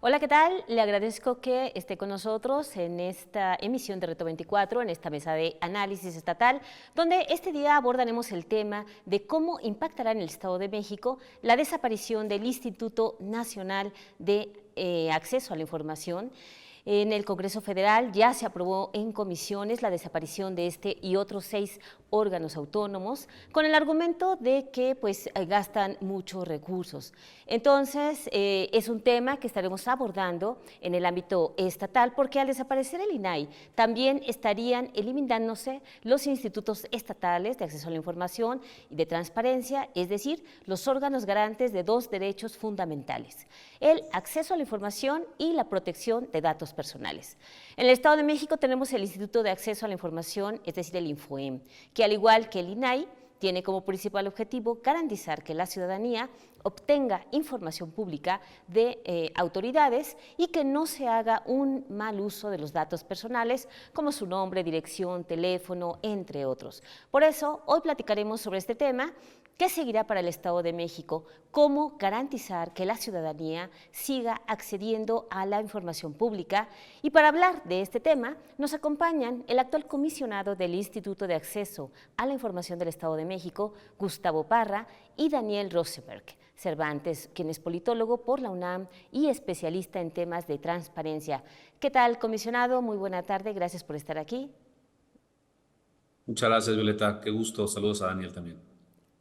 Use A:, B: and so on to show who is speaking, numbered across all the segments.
A: Hola, ¿qué tal? Le agradezco que esté con nosotros en esta emisión de Reto 24, en esta mesa de análisis estatal, donde este día abordaremos el tema de cómo impactará en el Estado de México la desaparición del Instituto Nacional de Acceso a la Información. En el Congreso Federal ya se aprobó en comisiones la desaparición de este y otros 6 órganos autónomos con el argumento de que gastan muchos recursos. Entonces, es un tema que estaremos abordando en el ámbito estatal porque al desaparecer el INAI también estarían eliminándose los institutos estatales de acceso a la información y de transparencia, es decir, los órganos garantes de 2 derechos fundamentales: el acceso a la información y la protección de datos personales. En el Estado de México tenemos el Instituto de Acceso a la Información, es decir, el INFOEM, que al igual que el INAI, tiene como principal objetivo garantizar que la ciudadanía obtenga información pública de autoridades y que no se haga un mal uso de los datos personales como su nombre, dirección, teléfono, entre otros. Por eso, hoy platicaremos sobre este tema. ¿Qué seguirá para el Estado de México? ¿Cómo garantizar que la ciudadanía siga accediendo a la información pública? Y para hablar de este tema, nos acompañan el actual comisionado del Instituto de Acceso a la Información del Estado de México, Gustavo Parra, y Daniel Rosenberg Cervantes, quien es politólogo por la UNAM y especialista en temas de transparencia. ¿Qué tal, comisionado? Muy buena tarde, gracias por estar aquí.
B: Muchas gracias, Violeta. Qué gusto. Saludos a Daniel también.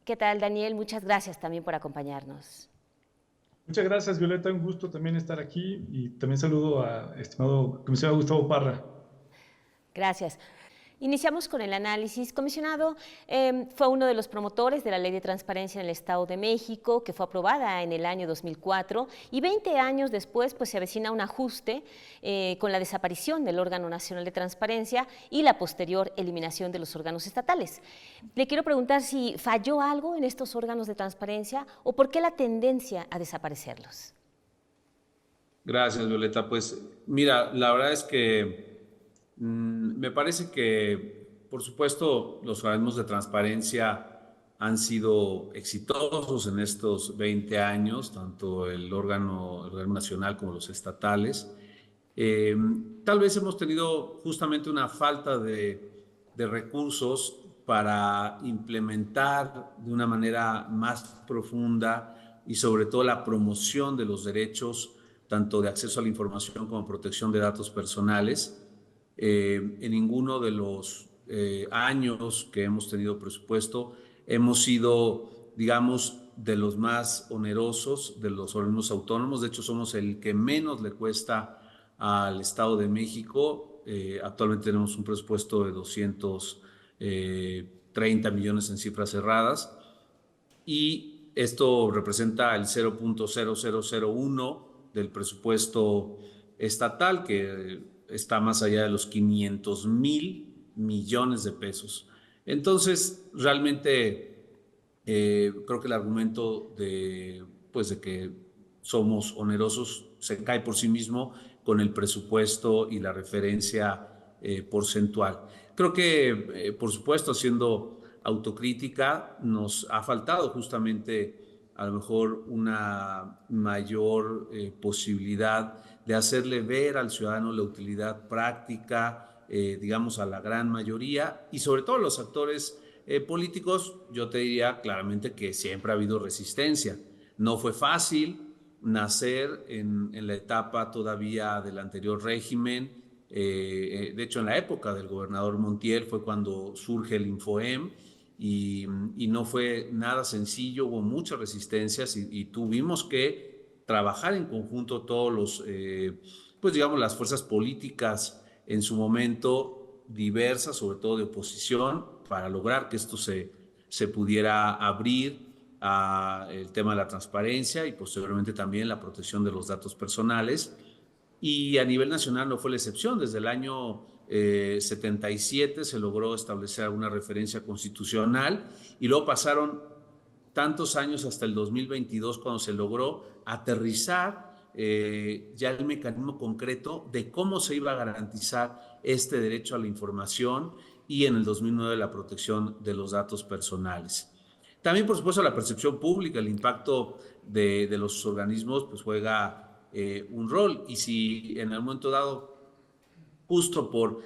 A: ¿Qué tal, Daniel? Muchas gracias también por acompañarnos.
C: Muchas gracias, Violeta. Un gusto también estar aquí y también saludo a estimado comisionado Gustavo Parra.
A: Gracias. Iniciamos con el análisis. Comisionado, fue uno de los promotores de la Ley de Transparencia en el Estado de México, que fue aprobada en el año 2004, y 20 años después se avecina un ajuste con la desaparición del órgano nacional de transparencia y la posterior eliminación de los órganos estatales. Le quiero preguntar si falló algo en estos órganos de transparencia o por qué la tendencia a desaparecerlos.
B: Gracias, Violeta. Pues mira, la verdad es que me parece que, por supuesto, los organismos de transparencia han sido exitosos en estos 20 años, tanto el órgano nacional como los estatales. Eh, Tal vez hemos tenido justamente una falta de recursos para implementar de una manera más profunda y sobre todo la promoción de los derechos, tanto de acceso a la información como protección de datos personales. En ninguno de los años que hemos tenido presupuesto hemos sido, digamos, de los más onerosos de los organismos autónomos. De hecho, somos el que menos le cuesta al Estado de México. Actualmente tenemos un presupuesto de 230 millones en cifras cerradas y esto representa el 0.0001 del presupuesto estatal, que está más allá de los 500,000 millones de pesos. Entonces, realmente creo que el argumento de que somos onerosos se cae por sí mismo con el presupuesto y la referencia porcentual. Creo que, por supuesto, haciendo autocrítica, nos ha faltado justamente a lo mejor una mayor posibilidad de hacerle ver al ciudadano la utilidad práctica, digamos, a la gran mayoría y sobre todo a los actores políticos. Yo te diría claramente que siempre ha habido resistencia. No fue fácil nacer en la etapa todavía del anterior régimen. De hecho, en la época del gobernador Montiel fue cuando surge el INFOEM y no fue nada sencillo, hubo muchas resistencias y tuvimos que trabajar en conjunto todos los, pues digamos, las fuerzas políticas en su momento diversas, sobre todo de oposición, para lograr que esto se pudiera abrir a el tema de la transparencia y posteriormente también la protección de los datos personales. Y a nivel nacional no fue la excepción. Desde el año 77 se logró establecer una referencia constitucional y luego pasaron tantos años hasta el 2022 cuando se logró aterrizar ya el mecanismo concreto de cómo se iba a garantizar este derecho a la información y en el 2009 la protección de los datos personales. También, por supuesto, la percepción pública, el impacto de los organismos, pues juega un rol. Y si en el momento dado, justo por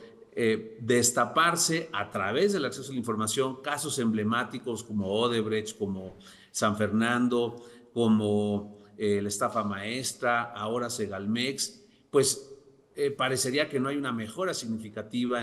B: destaparse a través del acceso a la información, casos emblemáticos como Odebrecht, como San Fernando, como la estafa maestra, ahora Segalmex, pues parecería que no hay una mejora significativa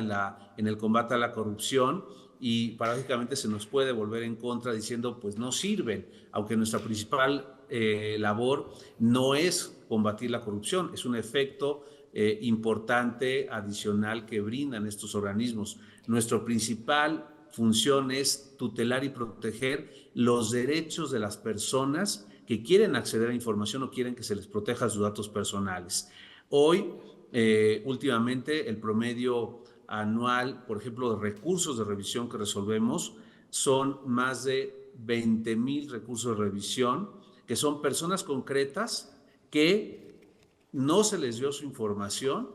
B: en el combate a la corrupción y paradójicamente se nos puede volver en contra diciendo pues no sirven, aunque nuestra principal labor no es combatir la corrupción, es un efecto importante adicional que brindan estos organismos. Nuestra principal función es tutelar y proteger los derechos de las personas que quieren acceder a información o quieren que se les proteja sus datos personales. Hoy, últimamente, el promedio anual, por ejemplo, de recursos de revisión que resolvemos son más de 20,000 recursos de revisión, que son personas concretas que no se les dio su información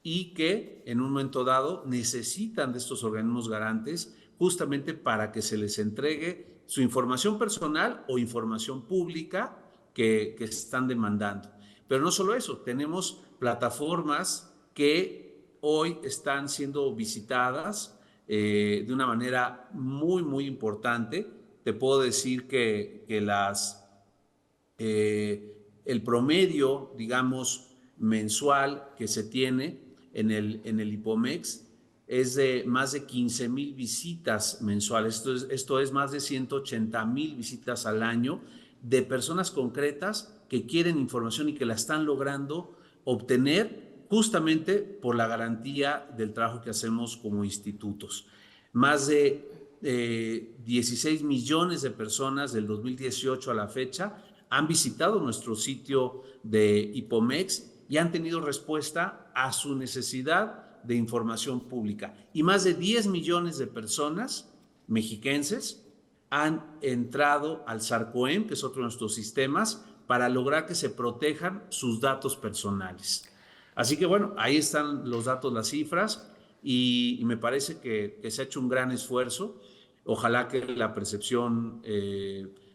B: y que en un momento dado necesitan de estos organismos garantes justamente para que se les entregue su información personal o información pública que están demandando. Pero no solo eso, tenemos plataformas que hoy están siendo visitadas de una manera muy importante. Te puedo decir que el promedio, digamos, mensual que se tiene en el IPOMEX es de más de 15,000 visitas mensuales. Esto es más de 180,000 visitas al año de personas concretas que quieren información y que la están logrando obtener justamente por la garantía del trabajo que hacemos como institutos. Más de 16 millones de personas del 2018 a la fecha han visitado nuestro sitio de IPOMEX y han tenido respuesta a su necesidad de información pública. Y más de 10 millones de personas mexiquenses han entrado al SARCOEM, que es otro de nuestros sistemas, para lograr que se protejan sus datos personales. Así que bueno, ahí están los datos, las cifras, y me parece que se ha hecho un gran esfuerzo. Ojalá que la percepción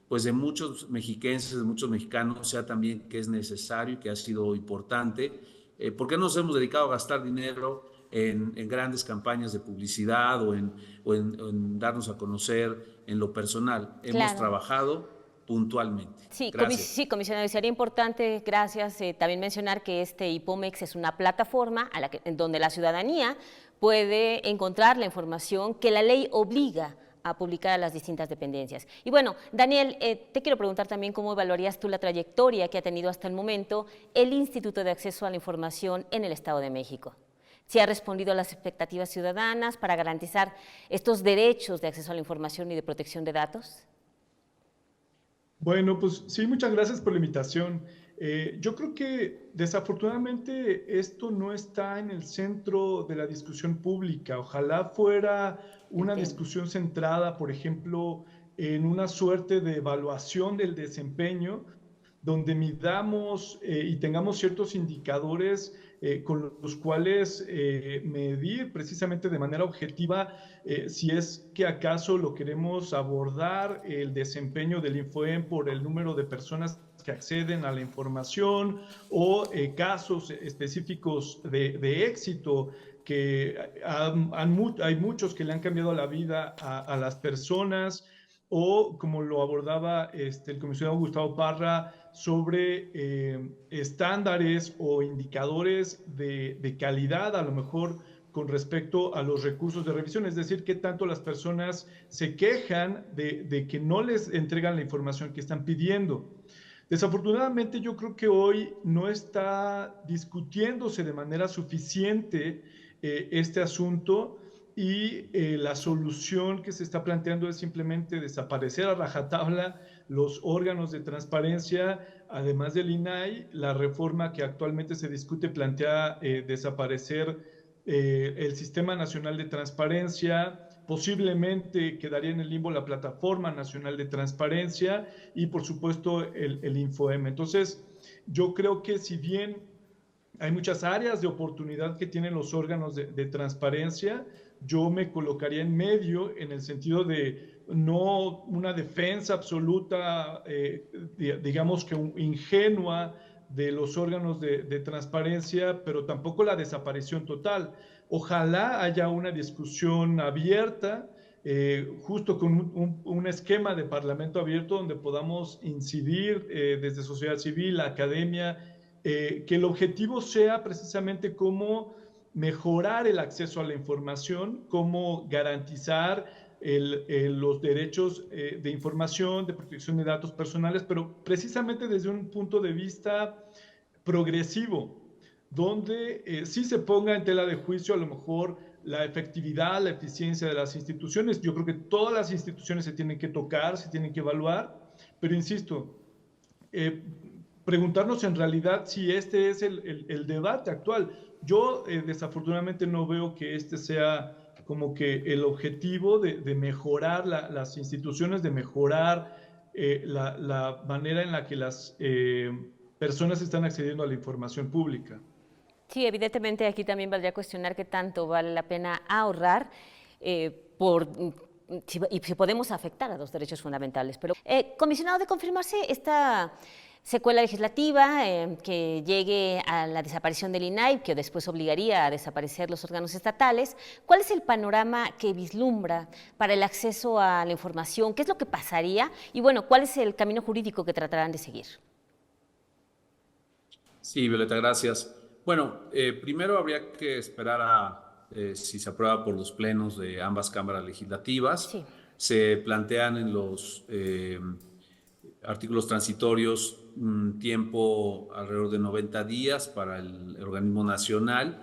B: pues de muchos mexiquenses, de muchos mexicanos, sea también que es necesario y que ha sido importante, porque nos hemos dedicado a gastar dinero en grandes campañas de publicidad o en darnos a conocer en lo personal. Hemos trabajado puntualmente.
A: Sí,
B: Gracias.
A: comisionado, sería importante, gracias, también mencionar que este IPOMEX es una plataforma en donde la ciudadanía puede encontrar la información que la ley obliga a publicar a las distintas dependencias. Y bueno, Daniel, te quiero preguntar también cómo evaluarías tú la trayectoria que ha tenido hasta el momento el Instituto de Acceso a la Información en el Estado de México. ¿Si ha respondido a las expectativas ciudadanas para garantizar estos derechos de acceso a la información y de protección de datos?
C: Bueno, pues sí, muchas gracias por la invitación. Yo creo que desafortunadamente esto no está en el centro de la discusión pública. Ojalá fuera una discusión centrada, por ejemplo, en una suerte de evaluación del desempeño, donde midamos y tengamos ciertos indicadores con los cuales medir precisamente de manera objetiva si es que acaso lo queremos abordar el desempeño del INFOEM por el número de personas que acceden a la información o casos específicos de éxito que hay muchos que le han cambiado la vida a las personas, o como lo abordaba el comisionado Gustavo Parra, sobre estándares o indicadores de calidad, a lo mejor con respecto a los recursos de revisión, es decir, qué tanto las personas se quejan de que no les entregan la información que están pidiendo. Desafortunadamente, yo creo que hoy no está discutiéndose de manera suficiente este asunto, y la solución que se está planteando es simplemente desaparecer a rajatabla los órganos de transparencia. Además del INAI, la reforma que actualmente se discute plantea desaparecer el Sistema Nacional de Transparencia, posiblemente quedaría en el limbo la Plataforma Nacional de Transparencia y por supuesto el INFOEM. Entonces, yo creo que si bien hay muchas áreas de oportunidad que tienen los órganos de transparencia, yo me colocaría en medio en el sentido de no una defensa absoluta, digamos que ingenua de los órganos de transparencia, pero tampoco la desaparición total. Ojalá haya una discusión abierta, justo con un esquema de parlamento abierto donde podamos incidir desde sociedad civil, academia, que el objetivo sea precisamente cómo mejorar el acceso a la información, cómo garantizar los derechos de información, de protección de datos personales, pero precisamente desde un punto de vista progresivo, donde sí se ponga en tela de juicio a lo mejor la efectividad, la eficiencia de las instituciones. Yo creo que todas las instituciones se tienen que tocar, se tienen que evaluar, pero insisto, preguntarnos en realidad si este es el debate actual. Yo desafortunadamente no veo que este sea como que el objetivo de mejorar las instituciones, de mejorar la manera en la que las personas están accediendo a la información pública.
A: Sí, evidentemente aquí también valdría cuestionar qué tanto vale la pena ahorrar y si podemos afectar a los derechos fundamentales. Pero, comisionado, de confirmarse esta secuela legislativa que llegue a la desaparición del INAI, que después obligaría a desaparecer los órganos estatales, ¿cuál es el panorama que vislumbra para el acceso a la información? ¿Qué es lo que pasaría? Y bueno, ¿cuál es el camino jurídico que tratarán de seguir?
B: Sí, Violeta, gracias. Bueno, primero habría que esperar a si se aprueba por los plenos de ambas cámaras legislativas.
A: Sí.
B: Se plantean en los artículos transitorios un tiempo alrededor de 90 días para el organismo nacional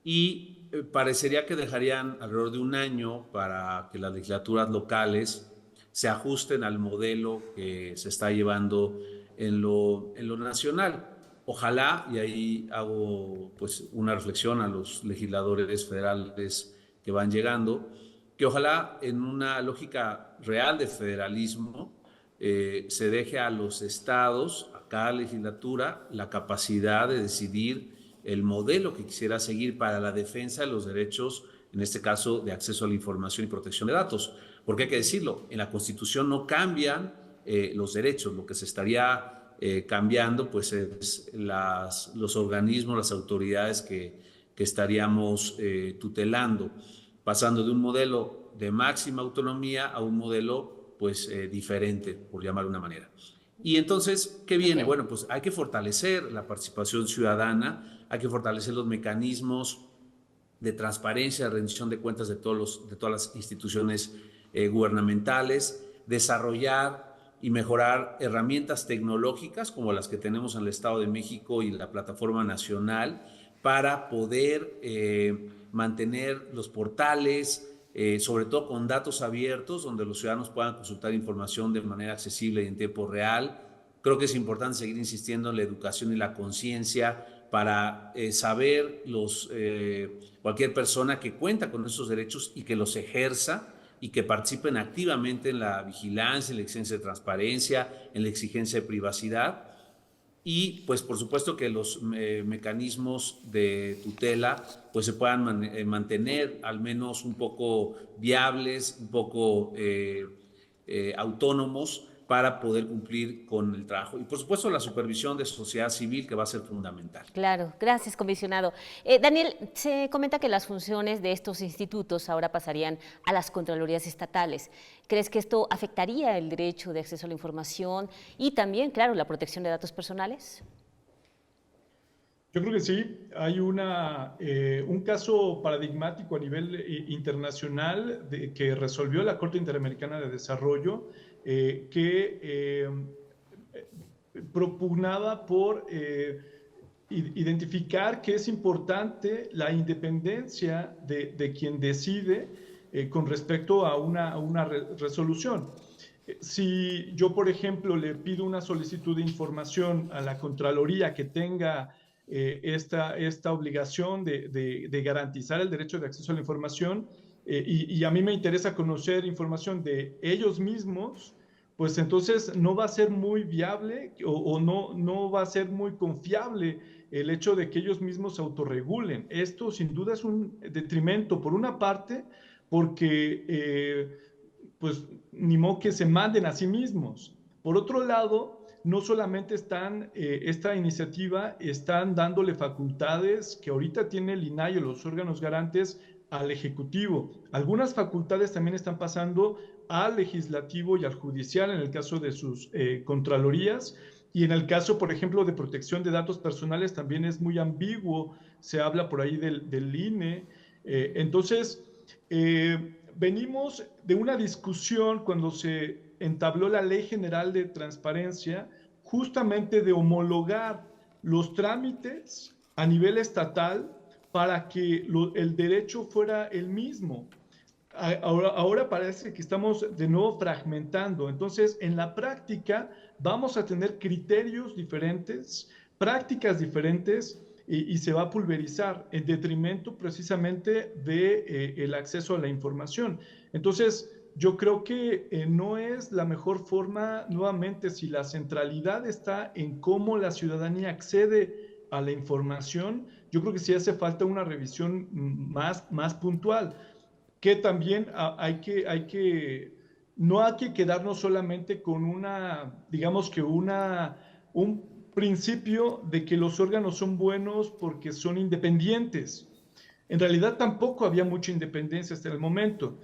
B: y parecería que dejarían alrededor de un año para que las legislaturas locales se ajusten al modelo que se está llevando en lo nacional. Ojalá, y ahí hago pues una reflexión a los legisladores federales que van llegando, que ojalá en una lógica real de federalismo se deje a los estados, a cada legislatura, la capacidad de decidir el modelo que quisiera seguir para la defensa de los derechos, en este caso de acceso a la información y protección de datos. Porque hay que decirlo, en la Constitución no cambian los derechos, lo que se estaría cambiando pues es los organismos, las autoridades que estaríamos tutelando, pasando de un modelo de máxima autonomía a un modelo pues diferente, por llamarlo de una manera. Y entonces, ¿qué viene? Bueno, pues hay que fortalecer la participación ciudadana, hay que fortalecer los mecanismos de transparencia, de rendición de cuentas de todas las instituciones gubernamentales, desarrollar y mejorar herramientas tecnológicas como las que tenemos en el Estado de México y la plataforma nacional para poder mantener los portales, sobre todo con datos abiertos, donde los ciudadanos puedan consultar información de manera accesible y en tiempo real. Creo que es importante seguir insistiendo en la educación y la conciencia para saber cualquier persona que cuenta con esos derechos y que los ejerza y que participen activamente en la vigilancia, en la exigencia de transparencia, en la exigencia de privacidad. Y pues por supuesto que los mecanismos de tutela pues se puedan mantener al menos un poco viables, un poco autónomos para poder cumplir con el trabajo. Y por supuesto la supervisión de sociedad civil, que va a ser fundamental.
A: Claro, gracias, comisionado. Daniel, se comenta que las funciones de estos institutos ahora pasarían a las contralorías estatales. ¿Crees que esto afectaría el derecho de acceso a la información y también, claro, la protección de datos personales?
C: Yo creo que sí. Hay un caso paradigmático a nivel internacional que resolvió la Corte Interamericana de Desarrollo, que propugnaba por identificar que es importante la independencia de quien decide con respecto a una resolución. Si yo, por ejemplo, le pido una solicitud de información a la Contraloría que tenga esta obligación de garantizar el derecho de acceso a la información, y a mí me interesa conocer información de ellos mismos, pues entonces no va a ser muy viable o no va a ser muy confiable el hecho de que ellos mismos se autorregulen. Esto sin duda es un detrimento, por una parte, porque pues ni modo que se manden a sí mismos. Por otro lado, no solamente esta iniciativa están dándole facultades que ahorita tiene el INAI o los órganos garantes al Ejecutivo. Algunas facultades también están pasando al Legislativo y al Judicial en el caso de sus contralorías, y en el caso, por ejemplo, de protección de datos personales también es muy ambiguo, se habla por ahí del INE. Entonces, venimos de una discusión cuando se entabló la Ley General de Transparencia, justamente de homologar los trámites a nivel estatal para que el derecho fuera el mismo. Ahora parece que estamos de nuevo fragmentando. Entonces, en la práctica vamos a tener criterios diferentes, prácticas diferentes, y se va a pulverizar en detrimento precisamente del acceso a la información. Entonces, yo creo que no es la mejor forma, nuevamente, si la centralidad está en cómo la ciudadanía accede a la información, yo creo que sí hace falta una revisión más puntual, que también no hay que quedarnos solamente con digamos que un principio de que los órganos son buenos porque son independientes. En realidad tampoco había mucha independencia hasta el momento.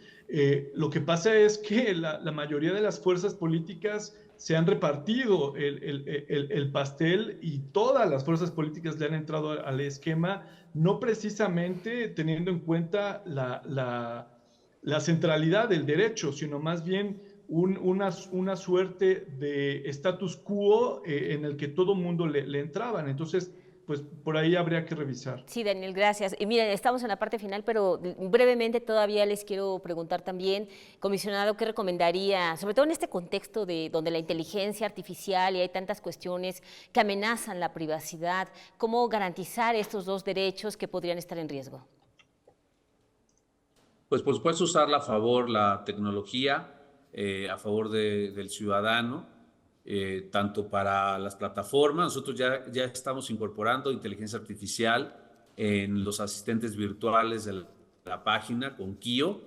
C: Lo que pasa es que la mayoría de las fuerzas políticas se han repartido el pastel, y todas las fuerzas políticas le han entrado al esquema, no precisamente teniendo en cuenta la centralidad del derecho, sino más bien una suerte de status quo en el que todo mundo le entraban. Entonces, pues por ahí habría que revisar.
A: Sí, Daniel, gracias. Y miren, estamos en la parte final, pero brevemente todavía les quiero preguntar también, comisionado, ¿qué recomendaría, sobre todo en este contexto de donde la inteligencia artificial y hay tantas cuestiones que amenazan la privacidad, cómo garantizar estos dos derechos que podrían estar en riesgo?
B: Pues por supuesto usarla a favor, la tecnología, a favor del ciudadano, tanto para las plataformas. Nosotros ya estamos incorporando inteligencia artificial en los asistentes virtuales de la página con Kio,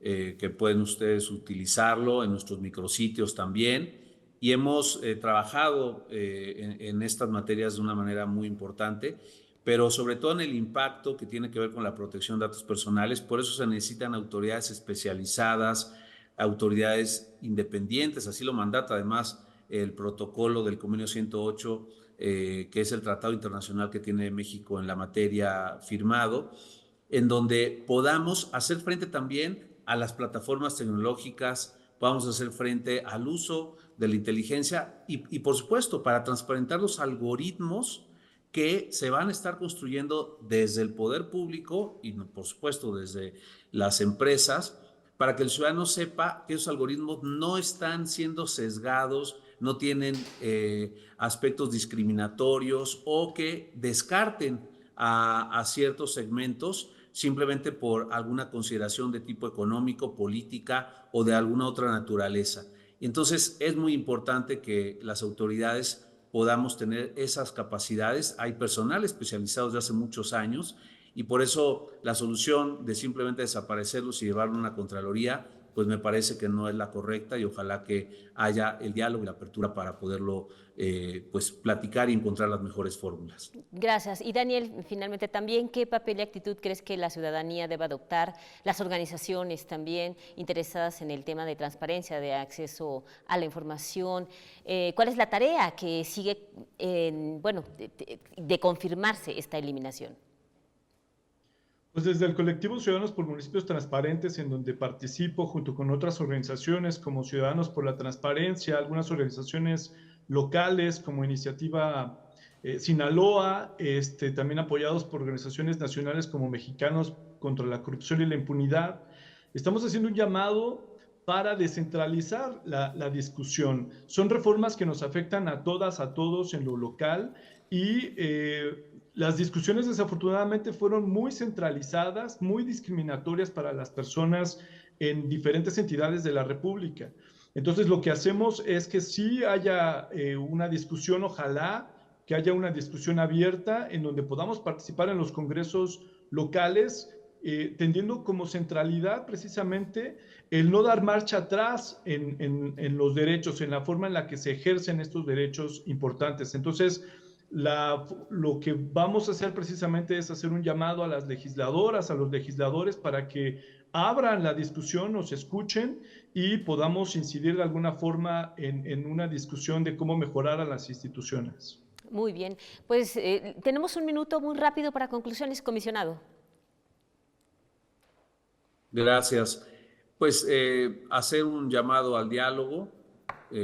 B: que pueden ustedes utilizarlo en nuestros micrositios también. Y hemos trabajado en estas materias de una manera muy importante, pero sobre todo en el impacto que tiene que ver con la protección de datos personales. Por eso se necesitan autoridades especializadas, autoridades independientes, así lo mandata además el protocolo del Convenio 108, que es el tratado internacional que tiene México en la materia firmado, en donde podamos hacer frente también a las plataformas tecnológicas, podamos hacer frente al uso de la inteligencia y por supuesto, para transparentar los algoritmos que se van a estar construyendo desde el poder público y por supuesto desde las empresas, para que el ciudadano sepa que esos algoritmos no están siendo sesgados, no tienen aspectos discriminatorios o que descarten a ciertos segmentos simplemente por alguna consideración de tipo económico, política o de alguna otra naturaleza. Entonces es muy importante que las autoridades podamos tener esas capacidades. Hay personal especializado desde hace muchos años y por eso la solución de simplemente desaparecerlos y llevarlo a una contraloría, pues me parece que no es la correcta y ojalá que haya el diálogo y la apertura para poderlo pues platicar y encontrar las mejores fórmulas.
A: Gracias. Y Daniel, finalmente también, ¿qué papel y actitud crees que la ciudadanía debe adoptar, las organizaciones también interesadas en el tema de transparencia, de acceso a la información? ¿Cuál es la tarea que sigue, de confirmarse esta eliminación?
C: Pues desde el colectivo Ciudadanos por Municipios Transparentes, en donde participo junto con otras organizaciones como Ciudadanos por la Transparencia, algunas organizaciones locales como Iniciativa Sinaloa, también apoyados por organizaciones nacionales como Mexicanos contra la Corrupción y la Impunidad, estamos haciendo un llamado para descentralizar la discusión. Son reformas que nos afectan a todas, a todos en lo local y las discusiones desafortunadamente fueron muy centralizadas, muy discriminatorias para las personas en diferentes entidades de la República. Entonces lo que hacemos es que sí haya una discusión, ojalá que haya una discusión abierta en donde podamos participar en los congresos locales tendiendo como centralidad precisamente el no dar marcha atrás en los derechos, en la forma en la que se ejercen estos derechos importantes. Entonces, lo que vamos a hacer precisamente es hacer un llamado a las legisladoras, a los legisladores, para que abran la discusión, nos escuchen y podamos incidir de alguna forma en una discusión de cómo mejorar a las instituciones.
A: Muy bien, pues tenemos un minuto muy rápido para conclusiones, comisionado.
B: Gracias. Pues hacer un llamado al diálogo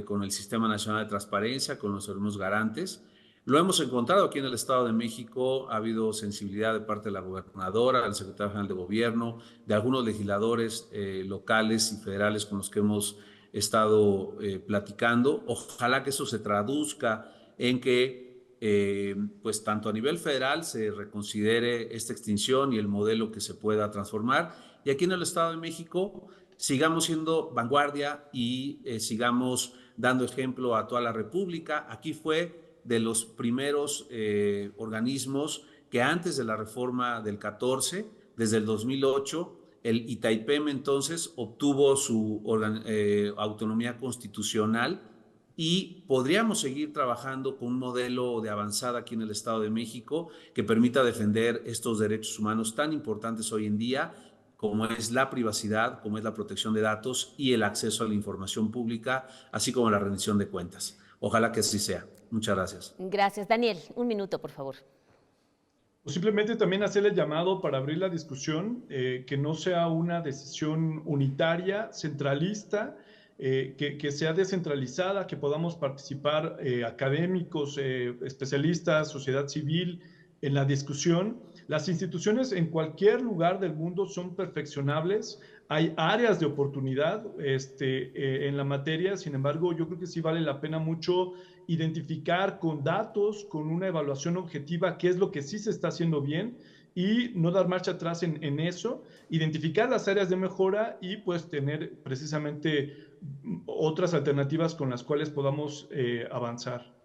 B: con el Sistema Nacional de Transparencia, con los organismos garantes. Lo hemos encontrado aquí en el Estado de México, ha habido sensibilidad de parte de la gobernadora, del secretario general de gobierno, de algunos legisladores locales y federales con los que hemos estado platicando. Ojalá que eso se traduzca en que pues tanto a nivel federal se reconsidere esta extinción y el modelo que se pueda transformar, y aquí en el Estado de México sigamos siendo vanguardia y sigamos dando ejemplo a toda la República. Aquí fue de los primeros organismos que antes de la reforma del 14, desde el 2008, el ITAIPEM entonces obtuvo su autonomía constitucional, y podríamos seguir trabajando con un modelo de avanzada aquí en el Estado de México que permita defender estos derechos humanos tan importantes hoy en día, como es la privacidad, como es la protección de datos y el acceso a la información pública, así como la rendición de cuentas. Ojalá que así sea. Muchas gracias.
A: Gracias. Daniel, un minuto, por favor.
C: O simplemente también hacer el llamado para abrir la discusión, que no sea una decisión unitaria, centralista, que sea descentralizada, que podamos participar académicos, especialistas, sociedad civil en la discusión. Las instituciones en cualquier lugar del mundo son perfeccionables, hay áreas de oportunidad en la materia. Sin embargo, yo creo que sí vale la pena mucho identificar con datos, con una evaluación objetiva, qué es lo que sí se está haciendo bien y no dar marcha atrás en eso, identificar las áreas de mejora y pues tener precisamente otras alternativas con las cuales podamos avanzar.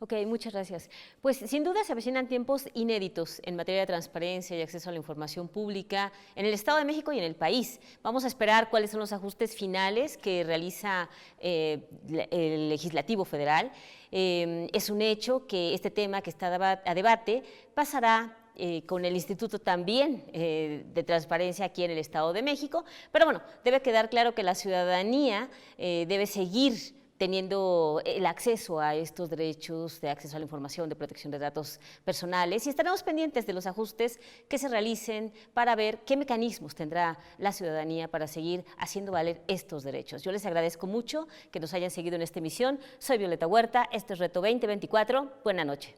A: Ok, muchas gracias. Pues sin duda se avecinan tiempos inéditos en materia de transparencia y acceso a la información pública en el Estado de México y en el país. Vamos a esperar cuáles son los ajustes finales que realiza el Legislativo Federal. Es un hecho que este tema que está a debate pasará con el Instituto también de Transparencia aquí en el Estado de México, pero bueno, debe quedar claro que la ciudadanía debe seguir teniendo el acceso a estos derechos de acceso a la información, de protección de datos personales, y estaremos pendientes de los ajustes que se realicen para ver qué mecanismos tendrá la ciudadanía para seguir haciendo valer estos derechos. Yo les agradezco mucho que nos hayan seguido en esta emisión. Soy Violeta Huerta, este es Reto 2024. Buena noche.